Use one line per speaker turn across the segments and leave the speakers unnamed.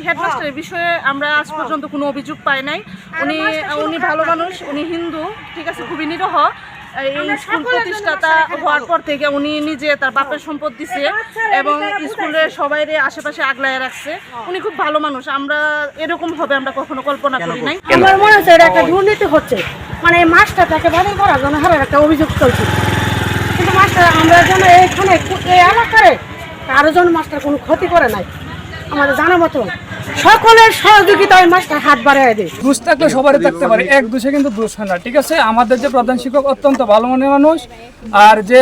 হেডমাস্টারের বিষয়ে আমরা আজ পর্যন্ত কোনো অভিযোগ পাই নাই। উনি ভালো মানুষ, উনি হিন্দু, ঠিক আছে, খুবই নিরহ। এই স্কুল প্রতিষ্ঠাতা হওয়ার পর থেকে উনি নিজে তার বাপের সম্পদ দিছে এবং স্কুলের সবাইরে আশেপাশে আগলায় রাখছে। উনি খুব ভালো মানুষ। আমরা এরকম হবে আমরা কখনো কল্পনা করি নাই।
আমার মনে হচ্ছে এটা একটা দুর্নীতি হচ্ছে, মানে এই মাস্টারটাকে বাতিল করার জন্য হারের একটা অভিযোগ চলছে। কিন্তু মাস্টার আমরা যেন এইখানে এই এলাকায় কারো জন মাস্টার কোনো ক্ষতি করে নাই, আমাদের জানা মতো সকলের সহযোগিতায় মাস্টার হাত বাড়িয়ে দেয়।
দোষ থাকলে সবারই থাকতে পারে, এক দোষে কিন্তু দোষ হয় না, ঠিক আছে। আমাদের যে প্রধান শিক্ষক অত্যন্ত ভালো মনের মানুষ, আর যে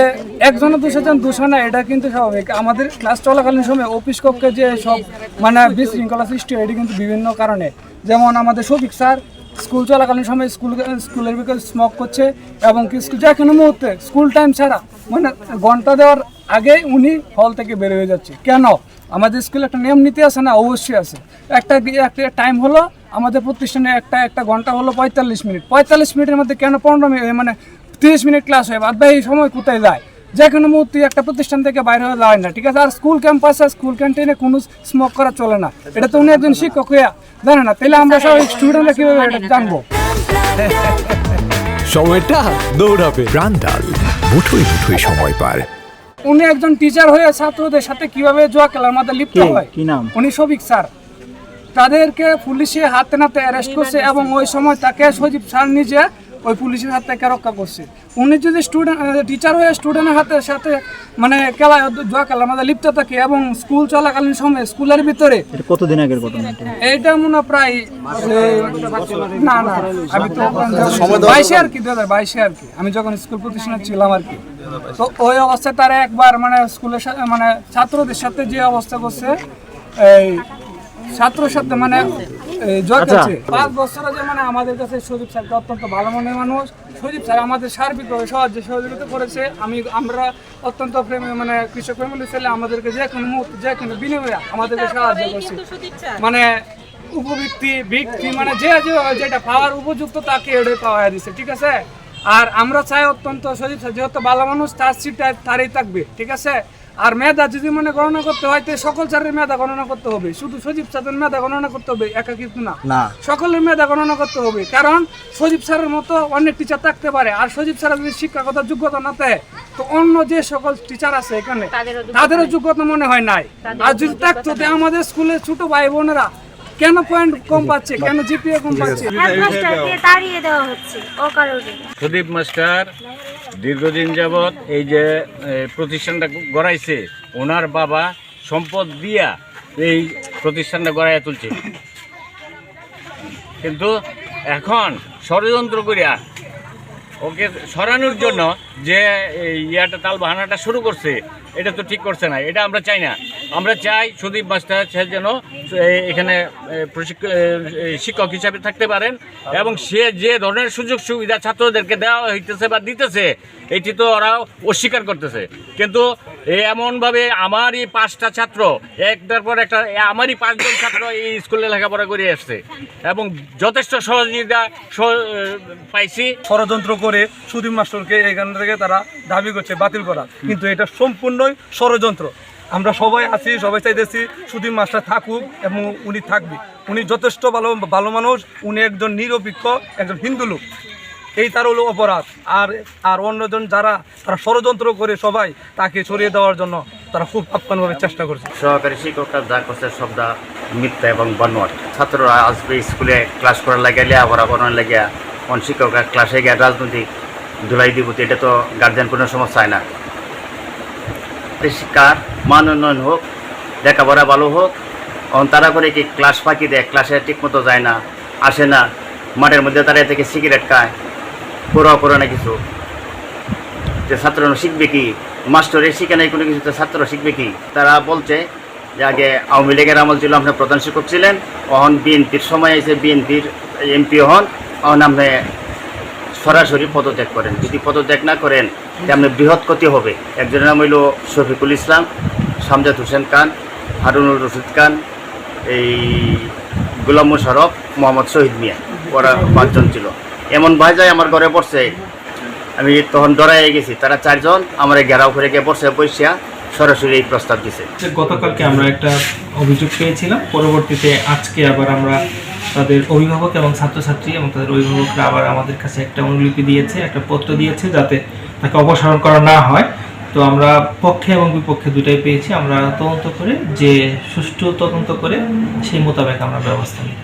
একজনের দোষে যেন দোষ হয় না এটা কিন্তু স্বাভাবিক। আমাদের ক্লাস চলাকালীন সময় অফিস কক্ষে যে সব মানে বিশৃঙ্খলা সৃষ্টি হয় এটা কিন্তু বিভিন্ন কারণে। যেমন আমাদের শফিক স্যার স্কুল চলাকালীন সময় স্কুলের ভিতরে স্মোক করছে এবং যে কোনো মুহূর্তে স্কুল টাইম ছাড়া মানে ঘন্টা দেওয়ার আগেই উনি হল থেকে বের হয়ে যাচ্ছে। কেন? আমাদের স্কুলে একটা নিয়ম নীতি আছে না? অবশ্যই আছে। একটা টাইম হলো আমাদের প্রতিষ্ঠানে একটা ঘন্টা হলো 45 মিনিট। 45 মিনিটের মধ্যে কেন 15 মিনিট মানে 30 মিনিট ক্লাস হয়? বাদ বাকি সময় কোথায় যায়? যে কোনো মুহূর্তে একটা প্রতিষ্ঠান থেকে বাইরে হয়ে যায় না, ঠিক আছে। আর স্কুল ক্যাম্পাসে স্কুল ক্যান্টিনে কোনো স্মোক করা চলে না, এটা তো উনি একজন শিক্ষক হইয়া জানে না। তাহলে আমরা সবাই স্টুডেন্টরা কীভাবে এটা জানবো?
সময়টা দৌড়াবে। প্রাণডাল, মুঠোই মুঠোই সময় পার।
উনি একজন টিচার হয়ে ছাত্রদের সাথে কিভাবে জুয়া খেলার মধ্যে লিপ্ত হয়? উনি শফিক স্যার। তাদেরকে পুলিশে হাতে নাতে অ্যারেস্ট করছে এবং ওই সময় তাকে সজীব স্যার নিজে ওই পুলিশের হাত থেকে রক্ষা করছে। উনি যদি টিচার হয়ে স্টুডেন্টের হাতে সাথে মানে খেলায় জুয়া খেলার মধ্যে লিপ্ত থাকে এবং স্কুল চলাকালীন সময় স্কুলের ভিতরে,
কতদিন আগের ঘটনা
এইটা মনে হয় প্রায় না আমি তো 22 আর কি 2022 আর কি, আমি যখন স্কুল প্রতিষ্ঠানে ছিলাম আর কি। তো ওই অবস্থায় তারা একবার মানে স্কুলের সাথে মানে ছাত্রদের সাথে যে অবস্থা করছে, এই ছাত্রর সাথে মানে জয় করছে 5 বছর আগে। মানে আমাদের কাছে সজীব স্যারকে অত্যন্ত ভালো মনের মানুষ। সজীব স্যার আমাদের সার্বিকভাবে সহযোগিতা করেছে। আমরা অত্যন্ত মানে কৃষক ফ্যামিলি ছেলে, আমাদেরকে যে কোনো মুহূর্তে যে কোনো বিনিময়ে আমাদেরকে সাহায্য করছে। মানে ভিত্তি মানে যেটা পাওয়ার উপযুক্ত তাকে এটাই পাওয়া দিচ্ছে, ঠিক আছে। আর আমরা চাই অত্যন্ত সজীব স্যার যেহেতু ভালো মানুষ তার সিটটা তারই থাকবে, ঠিক আছে। আর মেধা যদি মানে গণনা করতে হয় তো সকল স্যারের মেধা গণনা করতে হবে, শুধু সজীব স্যারের মেধা গণনা করতে হবে একা কিন্তু না, সকলের মেধা গণনা করতে হবে। কারণ সজীব স্যারের মতো অনেক টিচার থাকতে পারে, আর সজীব স্যারের যদি শিক্ষাগত যোগ্যতা না থাকে তো অন্য যে সকল টিচার আছে এখানে তাদেরও যোগ্যতা মনে হয় নাই। আর যদি থাকতো আমাদের স্কুলের ছোট ভাই বোনেরা কেন পয়েন্ট কম পাচ্ছে, কেন জিপিএ কম পাচ্ছে?
সুদীপ মাস্টার দীর্ঘদিন যাবৎ এই যে প্রতিষ্ঠানটা গড়াইছে, ওনার বাবা সম্পদ দিয়া এই প্রতিষ্ঠানটা গড়াইয়া তুলছে। কিন্তু এখন ষড়যন্ত্র করিয়া ওকে সরানোর জন্য যে ইয়াটা তাল বাহানাটা শুরু করছে, এটা তো ঠিক করছে না। এটা আমরা চাই না। আমরা চাই সুদীপ মাস্টার সে যেন এখানে শিক্ষক হিসাবে থাকতে পারেন এবং সে যে ধরনের সুযোগ সুবিধা ছাত্রদেরকে দেওয়া হইতেছে বা দিতেছে এটি তো ওরা অস্বীকার করতেছে। কিন্তু এমনভাবে আমারই 5টা ছাত্র একটার পর একটা, আমারই 5 জন ছাত্র এই স্কুলে লেখাপড়া করে আসছে এবং যথেষ্ট সহযোগিতা পাইছি।
ষড়যন্ত্র করে সুদীপ মাস্টারকে এখান থেকে তারা দাবি করছে বাতিল করা, কিন্তু এটা সম্পূর্ণই ষড়যন্ত্র। আমরা সবাই আছি, সবাই চাইতেছি সুদীপ মাস্টার থাকুক এবং উনি থাকবে। উনি যথেষ্ট ভালো মানুষ, উনি একজন নিরপেক্ষ একজন হিন্দু লোক, এই তার হলো অপরাধ। আর অন্যজন যারা তারা ষড়যন্ত্র করে সবাই তাকে সরিয়ে দেওয়ার জন্য তারা খুব আপ্রাণভাবে চেষ্টা করছে।
সহকারী শিক্ষকরা যা করছে সবটা মিথ্যা এবং বানোয়াট। ছাত্ররা আসবে স্কুলে ক্লাস করার লাগে, লেখাপড়া করার লাগে, কোন শিক্ষকরা ক্লাসে গিয়ে রাজনৈতিক ধুলাই দিব, এটা তো গার্জিয়ান কোনো সমস্যা হয় না। শিক্ষার মান উন্নয়ন হোক, লেখাপড়া ভালো হোক। তারা করে কি ক্লাস ফাঁকি দেয়, ক্লাসে ঠিকমতো যায় না, আসে না, মাঠের মধ্যে দাঁড়িয়ে থেকে সিগারেট খায়, পড়াও করে না কিছু। যে ছাত্ররা শিখবে কি? মাস্টারের শিখে নাই কোনো কিছু, তো ছাত্ররা শিখবে কি? তারা বলছে যে আগে আওয়ামী লীগের আমল ছিল, আপনার প্রধান শিক্ষক ছিলেন, অহন বিএনপির সময় এসে বিএনপির এমপি হন, অহন আপনি সরাসরি পদত্যাগ করেন। যদি পদত্যাগ না করেন তেমনি বৃহৎ ক্ষতি হবে। একজনের নাম হইল শফিকুল ইসলাম, শামজাদ হোসেন খান, হারুনুর রশিদ খান, এই গোলাম মোশারফ, মোহাম্মদ শহীদ মিয়া, ওরা 5 জন ছিল। এমন বাজায় আমার ঘরে পড়ছে, আমি তখন ডরাইয়ে গেছি। তারা 4 জন আমার ঘেরাও করে গিয়ে বসিয়া সরাসরি এই প্রস্তাব দিছে।
গতকালকে আমরা একটা অভিযোগ পেয়েছিলাম, পরবর্তীতে আজকে আবার আমরা তাদের অভিভাবক এবং ছাত্রছাত্রী এবং তাদের অভিভাবকরা আবার আমাদের কাছে একটা অনুলিপি দিয়েছে, একটা পত্র দিয়েছে যাতে তাকে অপসারণ করা না হয়। তো আমরা পক্ষে এবং বিপক্ষে দুটাই পেয়েছি। আমরা তদন্ত করে যে সুষ্ঠু তদন্ত করে সেই মোতাবেক আমরা ব্যবস্থা নিই।